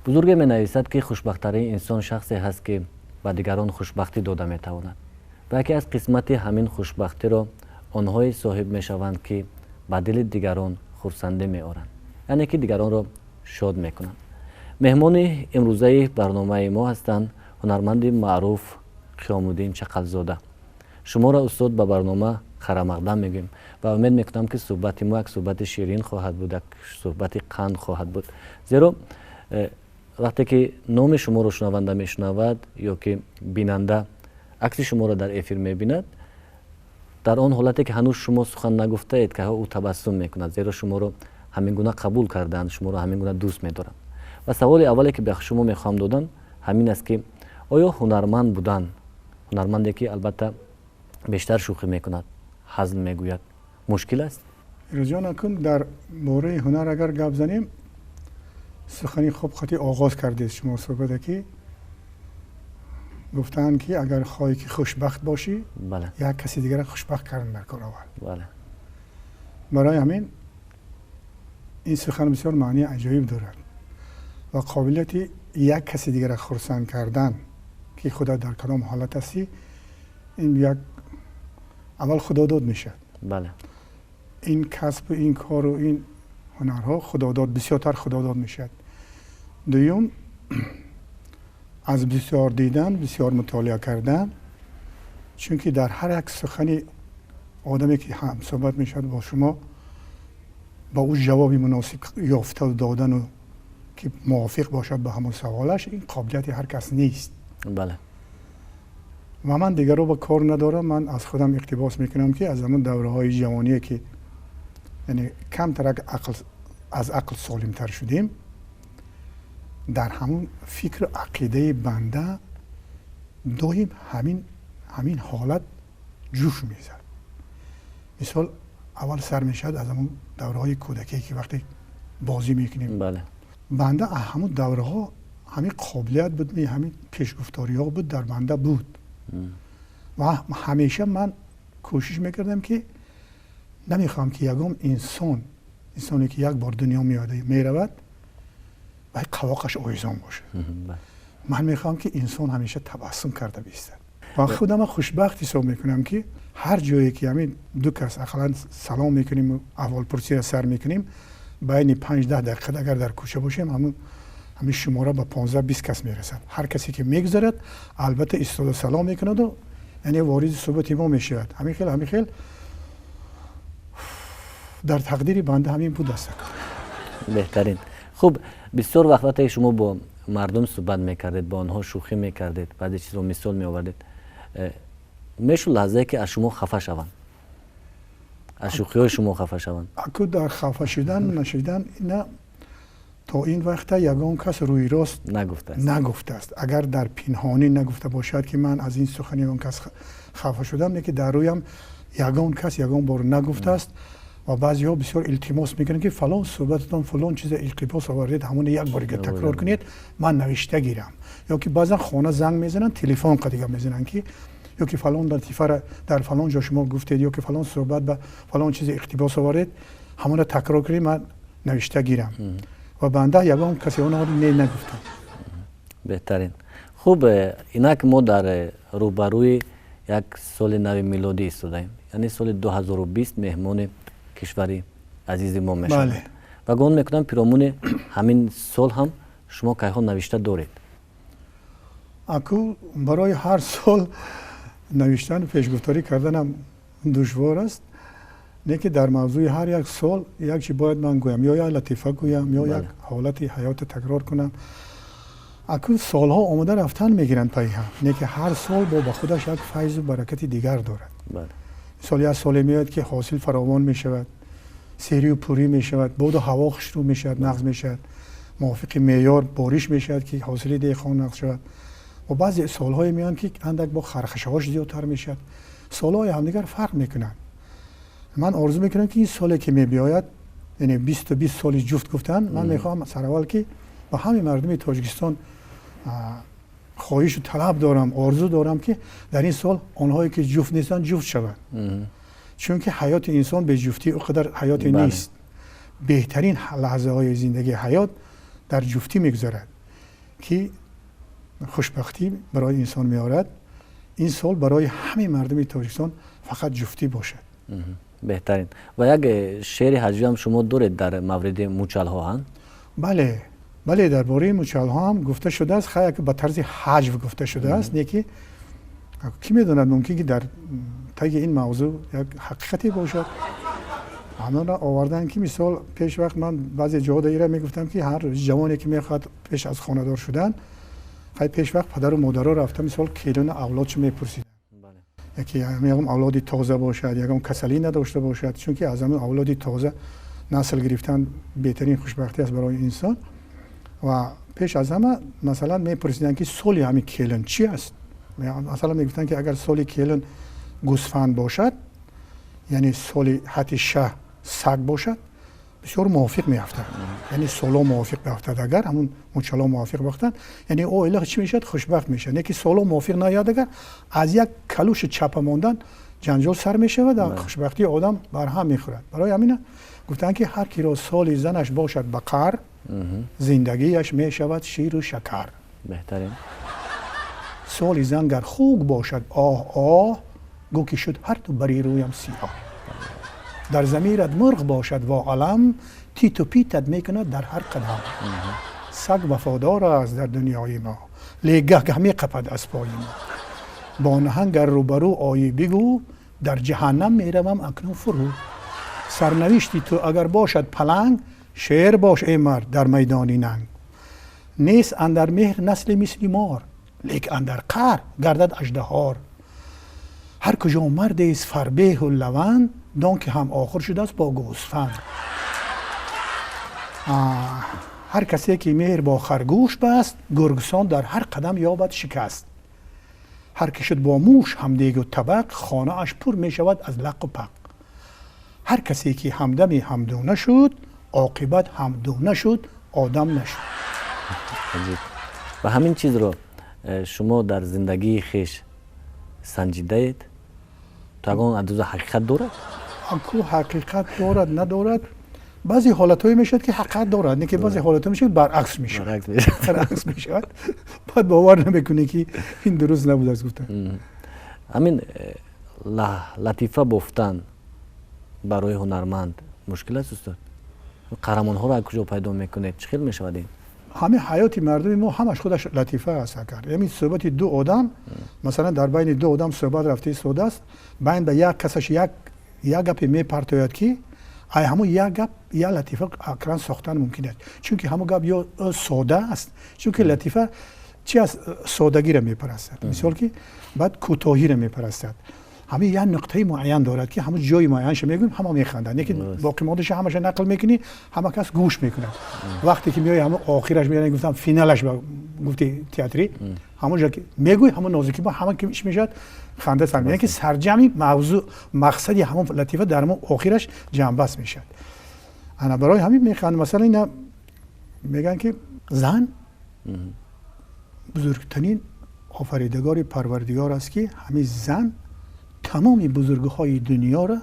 بزرگ می نویسد که خوشبخت‌ترین انسان شخصی هست که به دیگران خوشبختی داده می تواند و یکی از قسمت همین خوشبختی را آنهایی صاحب می شوند که به دل دیگران خرسنده می آورند، یعنی که دیگران را شاد می کنند. مهمان امروزه برنامه ما هستند هنرمند معروف قیام‌الدین چقلزاده. شما را استاد به برنامه خیرمقدم میگیم و امید میکنم که صحبت ما یک صحبت شیرین خواهد بود، یک صحبت قند خواهد بود، زیرا وقتی که نام شما رو شنونده میشنود یا که بیننده عکس شما را در افیر میبیند، در آن حالتی که هنوز شما سخن نگفته اید که او تبسم میکند، زیرا شما رو همین گونه قبول کردند، شما رو همین گونه دوست میدارند. و سوال اولی که به شما میخوام دادن همین است که آیا هنرمند بودن، هنرمندی که البته بیشتر شوخی میکند، هزل میگوید، مشکل است؟ رجان اکن در باره هنر اگر گپ زنیم، سخنی خوب خطی آغاز کردید شما صحبت که گفتن که اگر خواهی که خوشبخت باشی، بله. یک کسی دیگر خوشبخت کردن در کار آورد. بله. برای همین این سخن بسیار معنی عجایب دارد و قابلیت یک کسی دیگر خرسند کردن که خدا در کدام حالت هستی، این یک اول خداداد میشه. بله. این کسب و این کار و این هنرها خداداد، بسیارتر خداداد میشد. دوم از بسیار دیدن، بسیار مطالعه کردن، چون که در هر یک سخنی آدمی که هم صحبت میشد با شما با او جوابی مناسب یافته و دادن و که موافق باشد به همون سوالش، این قابلیت هر کس نیست. بله. و من دیگر رو با کار ندارم، من از خودم اقتباس میکنم که از همون دوره های جوانی که یعنی کمتر از عقل سالم تر شدیم، در همون فکر عقیده بنده دایم همین حالت جوش میزد. مثال اول سر میشد از همون دوره های کودکی که وقتی بازی میکنیم، بله. بنده همون دوره ها همین قابلیت بود، همین پیشگفتاری ها بود در بنده بود. و همیشه من کوشش میکردم که نمیخوام که یکم انسانی که یک بار دنیا میرود و قواقش آویزان باشه. من میخوام که انسان همیشه تبسم کرده بیستد و خودم خوشبخت حساب میکنم که هر جایی که همین دو کس اقلا سلام میکنیم و احوال پرسی را سر میکنیم، بین 5-10 دقیقه اگر در کوچه باشیم همین شماره به 15-20 کس میرسد. هر کسی که میگذرد البته استاد سلام میکند و یعنی وارد صحبت ما میشود. همین خیل در تقدیر بنده همین بود است. بهترین. خب بسیار وقتی شما با مردم صحبت میکردید، با آنها شوخی میکردید، بعضی چیز رو مثال میآوردید، میشه لحظه که از شما خفه شوند، از شوخی های شما خفه شوند؟ اکو در خفه شدن نشدن نه، تا این وقت یگان کس روی راست نگفته است. اگر در پنهانی نگفته باشد که من از این سخنی اون کس خفه شدم، نه که در رویم یگان کس یگان بار نگفته است. و بعضی ها بسیار التماس میکنن که فلان صحبتتان فلان چیز اقتباس آورید، همون یک بار دیگه تکرار کنید من نوشته گیرم. یا که بعضا خانه زنگ میزنن، تلفن قدیگه میزنن که یا که فلان لطیفه در فلان جا شما گفتید، یا که فلان صحبت به فلان چیز اقتباس آورید، همون تکرار کنید من نوشته گیرم. و بنده یگان کسی اون نگفتم. بهترین. خوب، اینا که ما در روبروی یک سال نو میلادی ایستادیم، یعنی سال 2020 مهمان کشوری عزیز ما میشد. بله. و گمان میکنم پیرامون همین سال هم شما که نوشته دارید. اکو برای هر سال نوشتن پیشگفتاری کردنم دشوار است، نه که در موضوع هر یک سال یک چی باید من گویم، یا یک لطیفه گویم یا یک حالت حیات تکرار کنم. اکو سالها آمده رفتن میگیرند پای هم، نه که هر سال با خودش یک فیض و برکت دیگر دارد. مثال یک سال میاد که حاصل فراوان میشود، سری و پوری میشود، بود و هوا خوشرو میشود، نقض میشود، موافق معیار بارش میشود که حاصل دیخان نقض شود. و بعضی سالهای میان که اندک با خرخشه‌هاش زیادتر میشد. سالهای همدیگر فرق میکنن. من آرزو میکنم که این سالی که میبیاید، یعنی 20 سال جفت گفتن، من میخوام سر اول که با همه مردم تاجیکستان خواهش و طلب دارم، آرزو دارم که در این سال آنهایی که جفت نیستن جفت شوند. چون که حیات انسان به جفتی اقدر حیات نیست. بهترین لحظه های زندگی حیات در جفتی میگذرد. که خوشبختی برای انسان میارد. این سال برای همه مردم تاجیکستان فقط جفتی باشد. بهترین. و یک شعر هجوی هم شما دارید در مورد موچل ها هم؟ بله درباره موچل ها هم گفته شده است، خیلی به طرز حجو گفته شده است. یکی کی میدوند ممکن که در طی این موضوع یک حقیقتی باشد. همون را آوردن که مثال پیش وقت من بعضی جاها دیگه میگفتم که هر جوانی که میخواد پیش از خانه‌دار شدن، خیلی پیش وقت پدر و مادرها رفتن مثال کیلون اولادش میپرسیدن. یکی میگم اولادی تازه باشد، یکم کسلی نداشته باشد، چون که از همون اولادی تازه نسل گرفتن بهترین خوشبختی است برای انسان. و پیش از همه مثلا میپرسیدن که سالی همین کیلون چی است. مثلا میگفتن که اگر سالی کیلون گوسفند باشد، یعنی سالی حتی شه سگ باشد، بسیار موافق میافتد. یعنی سالا موافق میافتد. اگر همون موچلا موافق باختن، یعنی او اله چی میشد؟ خوشبخت میشه. نه که سالا موافق نیاد، اگر از یک کلوش چپ ماندن جنجال سر میشه و در خوشبختی آدم بر هم میخورد. برای همین گفتن که هر کی را سالی زنش باشد بقر، زندگیش میشود شیر و شکر. بهترین. سالی زن گر خوب باشد آه گو که شد هر تو بری رویم سیاه. در ضمیرت مرغ باشد و علم، تیت و پیتت میکند در هر قدم. سگ وفادار است در دنیای ما، لیگه میقپد از پای ما. با نهنگ روبرو آیی بگو، در جهنم میروم اکنون فرو. سرنوشتی تو اگر باشد پلنگ، شعر باش ای مرد در میدانی ننگ. نیست اندر مهر نسل مثل مار، لیک اندر قهر گردد اژدهار. هر کجا مرد است فربه و لوند، دان که هم آخر شده است با گوسفند. هر کسی که مهر با خرگوش بست، گرگسان در هر قدم یابد شکست. هر که شد با موش همدیگ و طبق، خانه اش پر می شود از لق و پق. هر کسی که همدمی همدونه شد، عاقبت همدونه شد آدم نشد. و همین چیز رو شما در زندگی خیش سنجیده اید؟ تو اگه اندازه حقیقت دارد؟ اگه حقیقت دارد ندارد، بعضی حالت‌هایی میشد که حقیقت دارد، نه که بعضی حالت‌ها میشه برعکس میشه. برعکس میشه. بعد باور نمیکنه که این درست نبود از گفتن. همین لطیفه گفتن برای هنرمند مشکل است استاد؟ قهرمان ها رو از کجا پیدا میکنه؟ چه خیلی میشود این؟ همه حیات مردم ما همش خودش لطیفه است. اگر یعنی صحبت دو آدم، مثلا در بین دو آدم صحبت رفته سوده است، بین به یک کسش یک گپ میپرتاید که ای همون یک گپ یا لطیفه اکران ساختن ممکن است، چون که همون گپ یا ساده است، چون که لطیفه چی از سادگی را میپرستد، مثال که بعد کوتاهی را میپرستد. همه یه نقطه معین دارد که همون جای معینش میگیم همه میخندن، یکی باقی مادش همش نقل میکنی همه کس گوش میکنن. وقتی که میای همون آخرش میارن گفتم فینالش گفتی تئاتری، همون جا که میگوی همون نازکی با همه که میشد خنده سر میاد که سرجمی موضوع مقصدی همون لطیفه در همون آخرش جمع بس میشد. انا برای همین میخوان مثلا اینا میگن که زن بزرگترین آفریدگار پروردگار است که همین زن تمامی بزرگهای دنیا را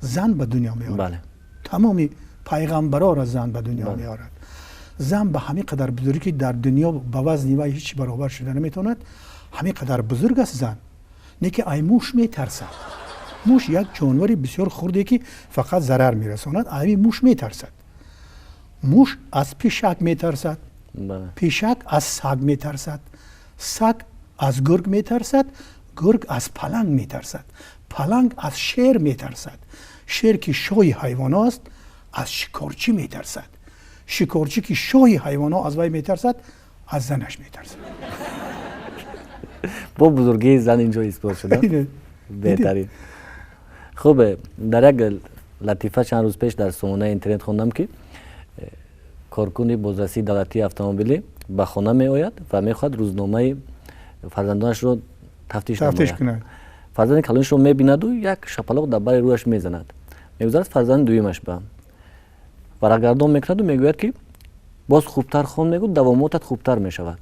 زن به دنیا میارد. بله. تمامی پیغمبرها را زن به دنیا میارد. زن به همین قدر بزرگی که در دنیا به وزن و هیچ برابر شده نمیتواند، همین قدر بزرگ است زن. نه که ای موش میترسد. موش یک جانوری بسیار خردی که فقط ضرر میرساند، ای موش میترسد. موش از پیشک میترسد. پیشک از سگ میترسد. سگ از گرگ میترسد. گرگ از پلنگ میترسد. پلنگ از شیر میترسد. شیر که شاهی حیوان است از شکارچی میترسد. شکارچی که شاهی حیوان ها از وی میترسد از زنش میترسد. با بزرگی زن اینجا اثبات شده. بهترین. خب در یک لطیفه چند روز پیش در سامانه اینترنت خوندم که کارکنی بازرسی دولتی اتومبیلی به خانه می آید و میخواد روزنامه فرزندانش رو تفتیش کند. فرزند کلانش رو میبیند و یک شپلاق در بر رویش میزند. میگذارد فرزند دویمش به برگردان میکند و میگوید که باز خوبتر خون میگو دواماتت خوبتر میشود.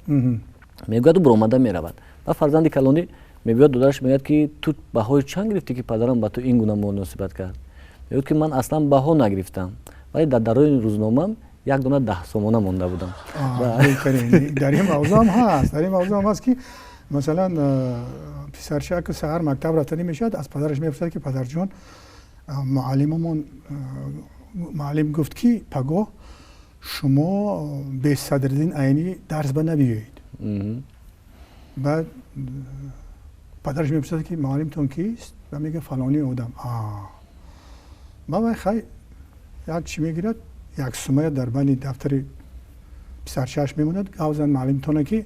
میگوید و برآمده میرود. و فرزند کلانی میگوید دادرش میگوید که تو بهای چند گرفتی که پدرم با تو این گونه مناسبت کرد؟ میگوید که من اصلا بها نگرفتم، ولی در درون روزنامه یک دونه 10 سومونه مونده بودم. در این موضوع هم هست که مثلا پسرچه که سحر مکتب رفتنی میشد از پدرش میپرسید که پدر جان معلم گفت که پگاه شما به صدرالدین عینی درس به نبیایید. بعد پدرش میپرسید که معلمتون کیست و میگه فلانی آدم. ما خیلی یک چی میگیرد یک سومه در بین دفتر پسرچهش میموند. گوزن معلمتونه که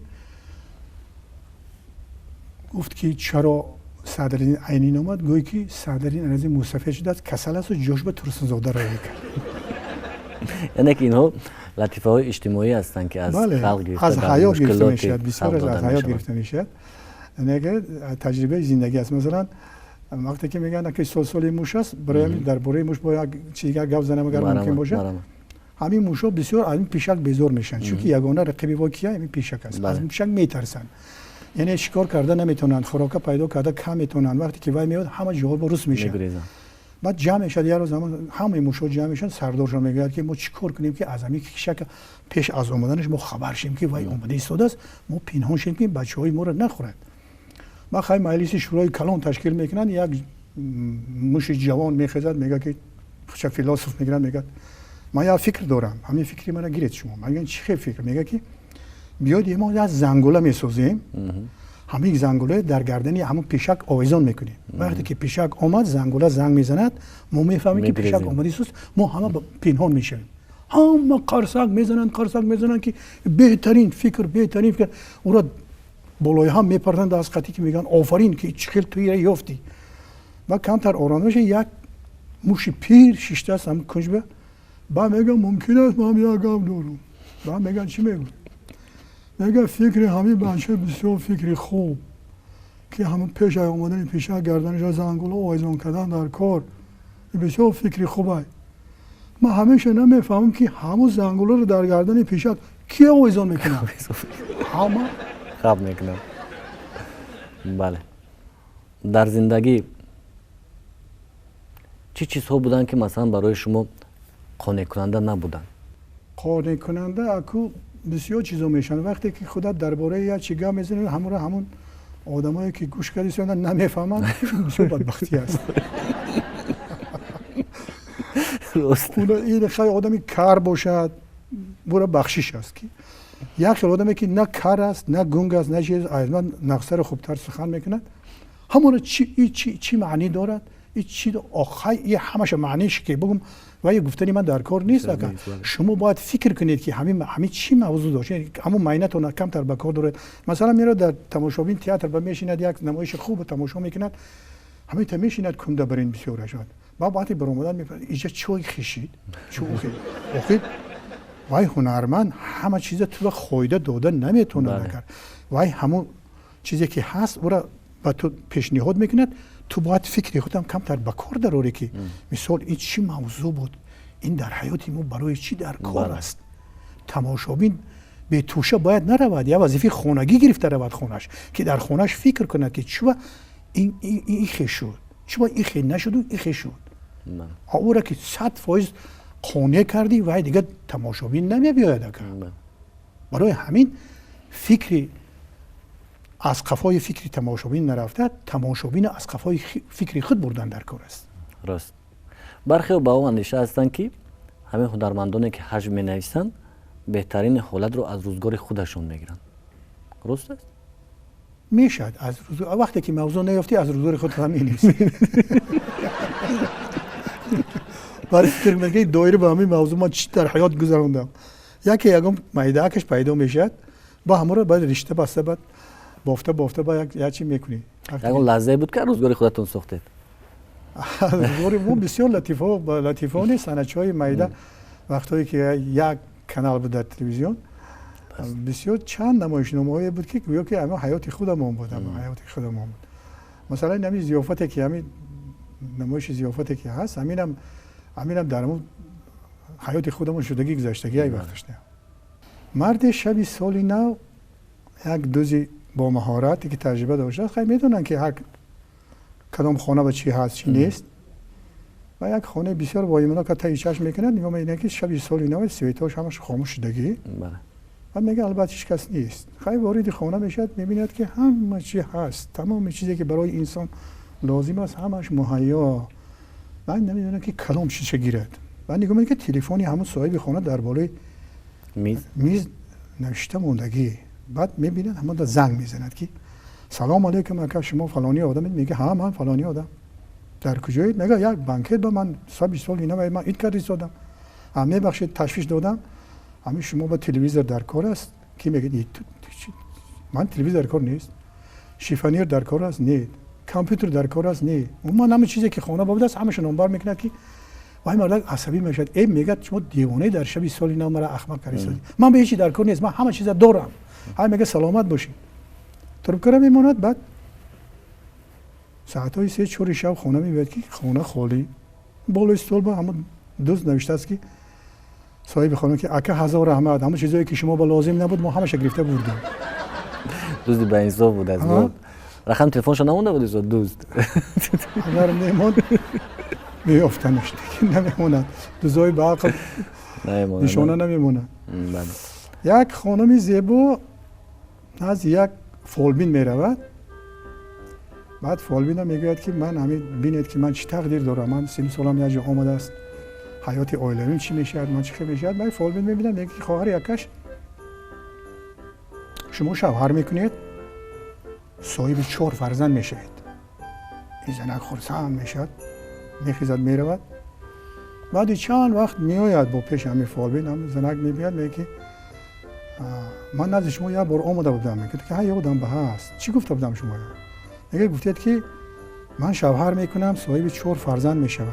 گفت که چرا صدرالدین عینی نامد؟ گویی که صدرالدین از این مصطفی شده است، کسل است و جوش به ترسنزاده را کرد. یعنی که اینها لطیفه های اجتماعی هستند که از خلق گرفته، از حیا گرفته میشد، بسیار از حیا گرفته میشد. یعنی که تجربه زندگی است. مثلا وقتی که میگن که سلسله موش است، برای درباره موش با یک چیز دیگر گپ زنم اگر ممکن باشه، همین موشا بسیار از این پیشک بیزار میشن، چون که یگانه رقیبی واقعی همین پیشک است. از پیشک میترسن، یعنی شکار کرده نمیتونن، خوراک پیدا کرده کم میتونن. وقتی که وای میاد همه جواب روس میشه. بعد جمع شد یه روز همه موشا جمع میشن، سردارشون میگه که ما چیکار کنیم که از همین پیشک پیش از اومدنش ما خبر شیم که وای اومده ایستاده است، ما پنهان شیم که بچهای ما رو نخورند. ما خیلی مجلس شورای کلان تشکیل میکنن، یک موش جوان میخزد میگه که چه فیلسوف میگن، میگه من یه فکر دارم، همین فکری منو گیرید شما. میگن چه فکر؟ میگه که بیاد ما از زنگوله میسازیم، همین زنگوله در گردنی همون پیشک آویزان میکنیم. وقتی که پیشک آمد زنگوله زنگ میزند، ما میفهمیم که پیشک آمدی است، ما همه پنهان میشیم. همه قرصک میزنن که بهترین فکر او را بالای هم میپردند از خطی که میگن آفرین که چخیل توی را یافتی. و کمتر آرام میشه یک موش پیر شیشته است هم کنج به با میگم ممکن است ما هم یک گام دارم. با میگن چی میگن؟ میگه فکر همین بچه بسیار فکری خوب که همون پیش آمدن پیشه گردنش زنگوله آویزان کردن در کار بسیار فکری خوبه. ما همیشه نمیفهمم که همون زنگوله رو در گردن پیشه کی آویزان میکنه؟ همه خواب میکنم. بله. در زندگی چی چیزها بودن که مثلا برای شما قانع کننده نبودن؟ قانع کننده اکو بسیار چیزا میشن. وقتی که خودت درباره یا چیگاه میزنی همون آدمایی که گوش کردی سوندن نمیفهمن، بسیار بدبختی است. این خیلی آدمی کار باشد برای بخشش است که یک خیلی آدمی که نه کار است نه گنگ است نه چیز از من نقصر خوبتر سخن میکند، همون چی معنی دارد؟ این چی آخه همش معنیش که بگم و یه گفتنی من در کار نیست. که شما باید فکر کنید که همین چی موضوع داشت، همون معنیتون کمتر به کار دارد. مثلا میره در تماشابین تئاتر با میشیند یک نمایش خوب تماشا میکند، همین میشیند کنده برین بسیار شد. ما وقتی برآمدن میفهمید اینجا چوی خشید اوکی وای هنرمند همه چیز تو خویده داده نمیتونه نکرد. وای همون چیزی که هست او را با تو پیشنهاد میکند، تو باید فکری خودم کمتر به کار داره که مثال این چی موضوع بود، این در حیات ما برای چی در کار است. تماشابین به توشه باید نرود، یا وظیفه خانگی گرفته رود خونش که در خونش فکر کند که چرا این خی شد، چرا این خی نشد و این خی شد. او را که 100% قانع کردی و دیگه تماشابین نمیباید کرد. برای همین فکری از قفای فکری تماشابین نرفته، تماشابین از قفای فکری خود بردن در کار است. راست. برخی با او اندیشه هستند که همین هنرمندانی که حجم می نویسند بهترین حالت رو از روزگار خودشون میگیرن. درست است؟ میشد از وقتی که موضوع نیافتی از روزگار خود هم می‌نویسی. برای فکر میگه دایره با همین موضوع ما چی در حیات گذروندم. یکم میدهکش پیدا میشد با همون بعد رشته بسته بعد بافته با یک چی میکنی. اون لحظه بود که روزگار خودتون ساختید. روزگار ما بسیار لطیفانه سنچهای میده وقتی که یک کانال بود در تلویزیون بسیار چند نمایشنامه‌ای بود که گویا که همه حیات خودمون بود، مثلا همین ضیافتی که همین نمایش ضیافتی که هست همینم در اون حیات خودمون شدگی گذشتگی ای وقتش نه. مرد شب سالی نو یک دوزی با مهارتی که تجربه داشته خیلی میدونن که هر کدام خانه به چی هست چی نیست. و یک خانه بسیار وایمانا که تایی چشم میکنند نگاه میکنند که شب سال اینا سویتاش همش خاموش شدگی. بله. و میگه البته هیچ کس نیست. خیلی وارد خانه میشد میبیند که همه چی هست، تمام چیزی که برای انسان لازم است همش مهیا. من نمیدونم که کلام چی گیرد. و نگاه میکنم که تلفنی همون صاحب خانه در بالای میز نوشته موندگی. بعد میبینند همون در زنگ میزند که سلام علیکم اکا شما فلانی آدم؟ میگه ها من فلانی آدم. در کجایید؟ میگه یک بانکت با من 20 سال اینا من این کاری دادم. همه بخشید تشویش دادم. همین شما با تلویزیون در کار است؟ کی میگه من تلویزیون در کار نیست. شیفانیر در کار است؟ نه. کامپیوتر در کار است؟ نه. من همه چیزی که خانه بوده است همش نمبر میکنه که وای مرد عصبی میشد. ای میگه شما دیوانه در شب سال اینا مرا احمق کردید. من به هیچی در کار نیست. من همه چیز دارم. های میگه سلامت باشید. تو کار میموند. بعد ساعتای 3-4 شب خونه میاد که خونه خالی. بالای استول با همون دوست نوشته است که صاحب خانه که اکا 1000 رحمت، همون چیزایی که شما با لازم نبود ما همش گرفته بردیم. دوست به انصاف بود از ما. رقم تلفنشو نمونده بود دوست. اگر نموند میافتنش دیگه نمیموند. دوزای به عقل نشانه نمیموند. یک خانمی زیبا از یک فالبین میرود. بعد فالبین هم میگوید که من همین بینید که من چی تقدیر دارم، من 30 سالم یک جا آمده است، حیات عائلویم چی میشد، من چی میشد. بعد فالبین میبینم میگه که خواهر یکش شما شوهر میکنید صاحب 4 فرزند میشید. این زنک خرسند میشد، میخیزد میرود. بعد چند وقت میآید با پیش همین فالبین هم زنک میبیاد میگه که من نزد شما یک بار آمده بودم. میگه که ها یادم به هست. چی گفته بودم شما؟ میگه گفتید که من شوهر میکنم صاحب 4 فرزند میشم.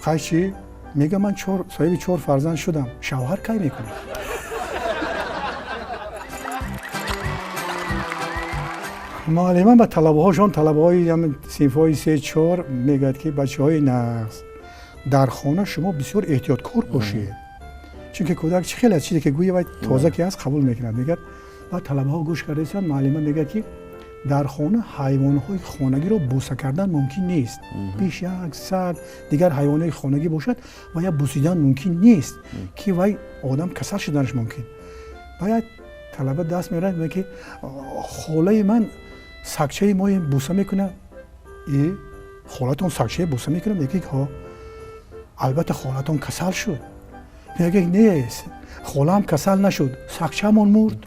خیلی چی؟ میگه من صاحب 4 فرزند شدم. شوهر کی میکنی؟ معلم با طلبه هاشون، طلبه های هم صنف های 3-4 میگه که بچه های نقص در خانه شما بسیار احتیاطکار باشید. چون که کودک خیلی از چیزی که گویی باید تازه که هست قبول میکنند. میگه بعد طلبه ها گوش کردن معلم میگه که در خانه حیوانات خانگی را بوسه کردن ممکن نیست. بیش یک سگ دیگر حیوانات خانگی باشد و یا بوسیدن ممکن نیست که وای آدم کسل شدنش ممکن. باید طلبه دست میاره میگه که خاله من سگچه ما بوسه میکنه. ای خالتون سگچه بوسه میکنه؟ میگه ها البته خالتون کسل شد. میگه نیست خاله هم کسل نشد، سگچه من مرد.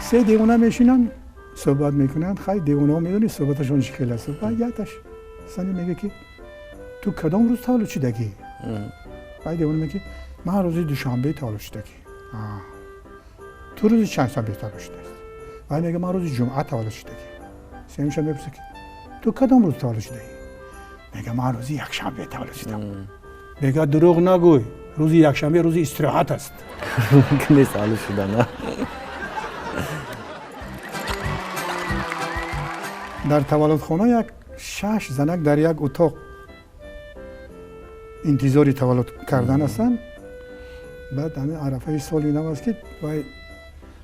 سه دیوانه میشینن صحبت میکنن. خیلی دیوانه ها میدونی صحبتشون چی است. بعد یادش سنی میگه که تو کدام روز تولد شدگی؟ بعد دیوانه میگه من روز دوشنبه تولد شدگی. تو روز چند شنبه تولد شدی؟ بعد میگه من روز جمعه تولد شدگی. سوم شنبه میپرسه که تو کدام روز تولد شدی؟ میگه من روز یکشنبه تولد شدم. میگه دروغ نگوی، روز یکشنبه روز استراحت است. نیست تولد شدن. در تولدخانه یک 6 زنک در یک اتاق انتظاری تولد کردن هستند. بعد همه عرفه سال اینا است که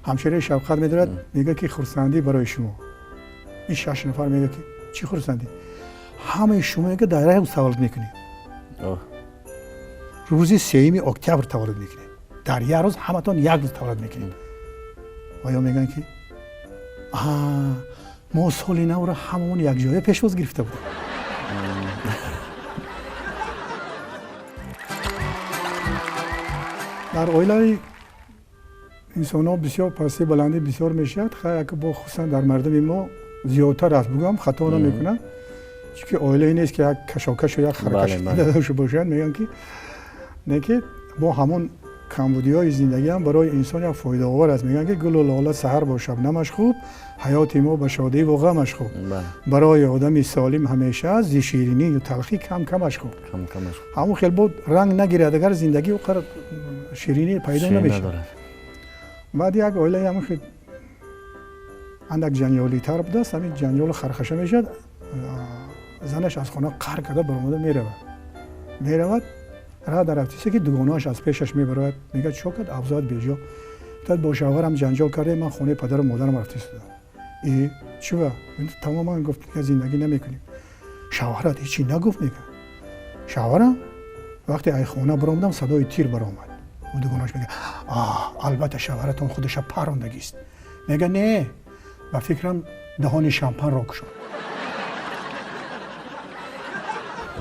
همشیره شفقت میدارد میگه که خرسندی برای شما. این 6 نفر میگه که چی خرسندی؟ همه شما میگه دایره روز تولد میکنید. روزی 3 اکتبر تولد میکنید. در یک روز همتون یک روز تولد میکنید. و یا میگن که ما سال نو را همون یک جای پیشواز گرفته بودیم. در عائله انسان ها بسیار پستی بلندی بسیار میشد. خیلی که با خصوصا در مردم ما زیادتر است بگم خطا نمیکنن. چون که عائله نیست که یک کشاکش و یک خرکش داشته باشند. میگن که نه که با همون کمبودی های زندگی هم برای انسان یک فایده آور است. میگن که گل و لاله سحر با شبنمش خوب، حیات ما به شادی و غمش خوب. برای آدم سالم همیشه از زی شیرینی و تلخی کمش خوب. همون خیلی بود رنگ نگیرد اگر زندگی و شیرینی پیدا نمیشه. بعد یک عائله هم خیلی اندک جنجالی تر بوده است. همین جنجال خرخشه میشد. زنش از خانه قهر کرده برآمده میرود راه در رفته که دوگانه‌اش از پیشش میبرد. میگه چوکت افزاد بیجا تا با شوهرم جنجال کرده من خونه پدر و مادرم رفته شدم. ای چرا؟ تماما گفت که زندگی نمیکنیم. شوهرت هیچی نگفت میگه. شوهرم وقتی ای خونه برآمدم صدای تیر برآمد. او دوگانش میگه البته شوهرتون خودش پراندگی است. میگه نه با فکرم دهان شامپان را کشون.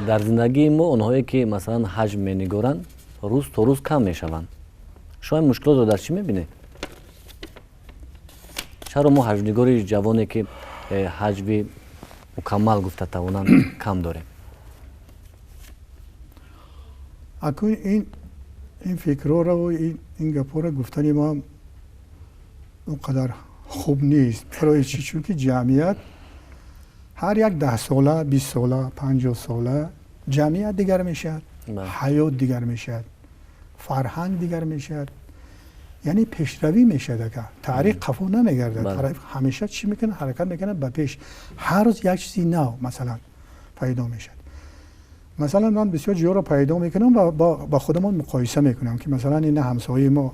در زندگی ما اونهایی که مثلا حج می‌نگارن روز تا روز کم میشوند. شما مشکلات رو در چی میبینید؟ چرا ما حج‌نگاری جوانی که حج مکمل گفته توانند کم داریم؟ اکنون این فکرها رو و این گپ‌ها رو گفتن ما اونقدر خوب نیست. برای چی؟ چون که جمعیت هر یک 10 ساله 20 ساله 50 ساله جمعیت دیگر میشد، حیات دیگر میشد، فرهنگ دیگر میشد، یعنی پیشروی میشد. که تاریخ قفو نمیگرده. طرف همیشه چی میکنه؟ حرکت میکنه به پیش. هر روز یک چیزی نو مثلا پیدا میشد. مثلا من بسیار جا رو پیدا میکنم و با خودمون مقایسه میکنم که مثلا این همسایه ما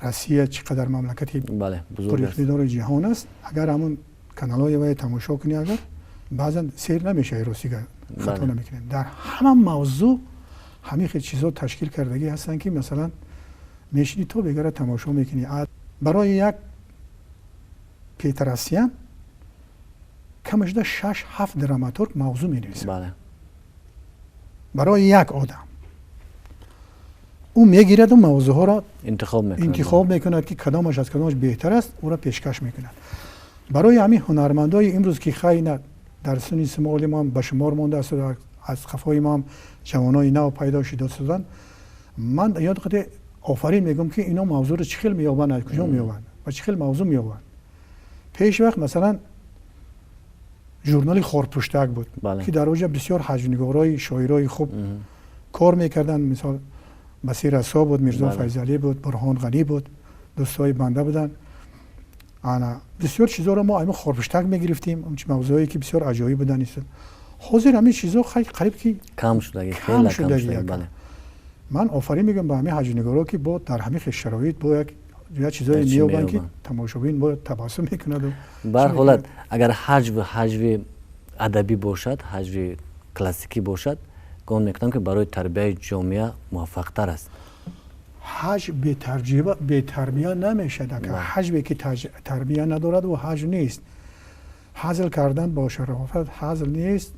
روسیه چقدر مملکتی پراقتدار جهان است. اگر همون کانال‌های وای تماشا کنی اگر بعضا سیر نمیشه روسی که خطا نمیکنیم. در همه موضوع همین چیزا تشکیل کردگی هستن که مثلا میشینی تو بگره تماشا میکنی. برای یک پیتراسیان کمش ده 6-7 دراماتورگ موضوع مینویسه. برای یک آدم اون میگیرد و موضوع ها را انتخاب میکند که کدامش از کدامش بهتر است او را پیشکش میکند. برای همین هنرمندای امروز که خیلی در سن سمال ما به شمار مانده است و از خفای ما جوانای نو پیدا شدن، من یاد خود آفرین میگم که اینا موضوع رو چخیل میابن، از کجا میابن و چخیل موضوع میابن. پیش وقت مثلا ژورنال خورپوشتک بود که در اوج بسیار حجم‌نگارای شاعرای خوب کار میکردن. مثال بصیر رسا بود، میرزا فیضعلی بود، برهان غنی بود، دوستای بنده بودن. انا بسیار چیزا رو ما اما خورپوشتک میگرفتیم، اون موضوعی که بسیار عجایب بودن است. حاضر همین چیزا خیلی قریب که کم شده، خیلی کم شده. من آفرین میگم به همه حجم‌نگارا که با در همین شرایط با یک چیزای میابن که تماشابین با تبسم میکند. به هر حالت اگر حج ادبی باشد، حج کلاسیکی باشد، گمان میکنم که برای تربیت جامعه موفق تر است. حج به تربیت نمیشه. که حج که تربیت ندارد و حج نیست. حاصل کردن با شرافت حاصل نیست.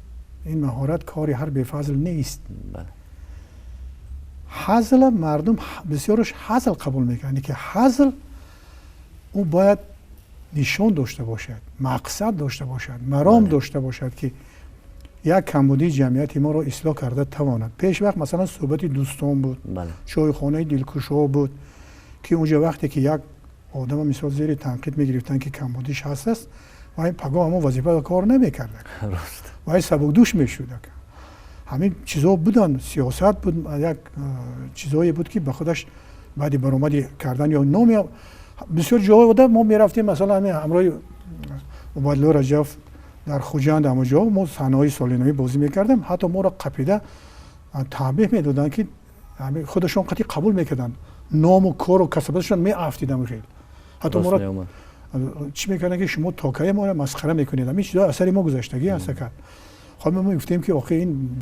این مهارت کاری هر بفضل نیست. حاصل مردم بسیارش حاصل قبول میکنند که حاصل اون باید نشان داشته باشد، مقصد داشته باشد، مرام داشته باشد که یک کمبودی جمعیت ما را اصلاح کرده تواند. پیش وقت مثلا صحبت دوستان بود، چایخانه دلکشا بود که اونجا وقتی که یک آدم مثال زیر تنقید میگرفتن که کمبودیش هست است و این پگاه همون وظیفه کار نمیکرده و این سبکدوش میشد. همین چیزا بودن، سیاست بود، یک چیزایی بود که به خودش بعدی برآمدی کردن یا نامی بسیار جاهای بوده. ما میرفتیم مثلا همین همراه عبیدالله رجب در خوجند همونجا ما صحنه‌های سالینوی بازی میکردیم. حتی ما را قپیده تنبیه میدادن که خودشون قطعی قبول میکردن، نام و کار و کسبتشون میافتیدن. خیلی حتی ما را چی میکردن که شما تاکای ما را مسخره میکنید. همین چیزا اثر ما گذشتگی هست. خب ما میگفتیم که آخه این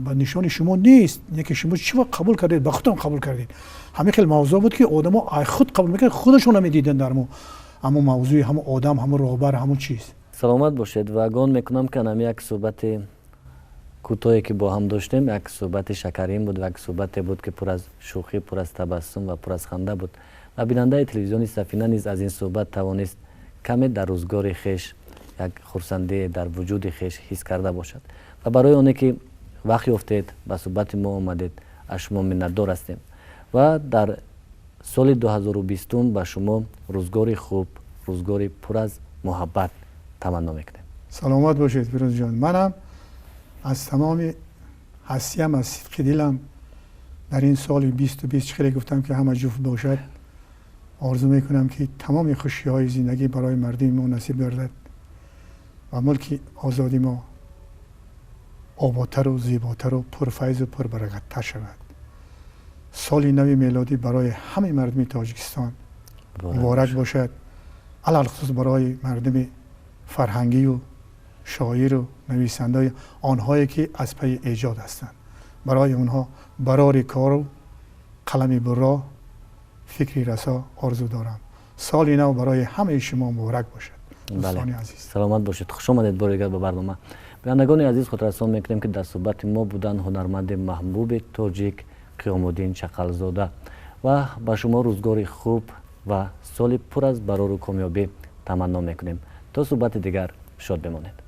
با نشان شما نیست، که شما چی وقت قبول کردید، به خودتون قبول کردید. همین خیلی موضوع بود که آدما خود قبول میکردن، خودشون نمیدیدن در همون موضوع، همون آدم، همون رهبر، همون چیز. سلامت باشید و گمان میکنم که هم یک صحبت کوتاهی که با هم داشتیم یک صحبت شکرین بود و یک صحبت بود که پر از شوخی، پر از تبسم و پر از خنده بود و بیننده تلویزیون سفینه نیز از این صحبت توانست کمی در روزگار خویش یک خرسندی در وجود خویش حس کرده باشد و برای اونی که وقتی افتید به صحبت ما آمدید از شما منتدار هستیم و در سال 2020 به شما روزگاری خوب، روزگاری پر از محبت تمنا میکنیم. سلامت باشید فیروز جان. منم از تمام هستیم، از صدق دلم در این سال 2020 خیلی گفتم که همه جفت باشد. آرزو میکنم که تمام خوشی های زندگی برای مردم ما نصیب گردد و ملک آزادی ما آبادتر و زیباتر و پرفیض و پربرکت‌تر شود. سال نو میلادی برای همه مردم تاجیکستان مبارک باشد. علل خصوص برای مردم فرهنگی و شاعر و نویسنده آنهایی که از پی ایجاد هستند. برای اونها برای کار و قلمی برا فکری رسا آرزو دارم. سال نو برای همه شما مبارک باشد. دوستان عزیز سلامت باشید. خوش آمدید بار دیگر به برنامه. بینندگان عزیز خاطررسان میکنیم که در صحبت ما بودن هنرمند محبوب تاجیک قیام‌الدین چقلزاده و با شما روزگاری خوب و سال پر از برار و کامیابی تمنا میکنیم. تا صحبت دیگر شاد بمانید.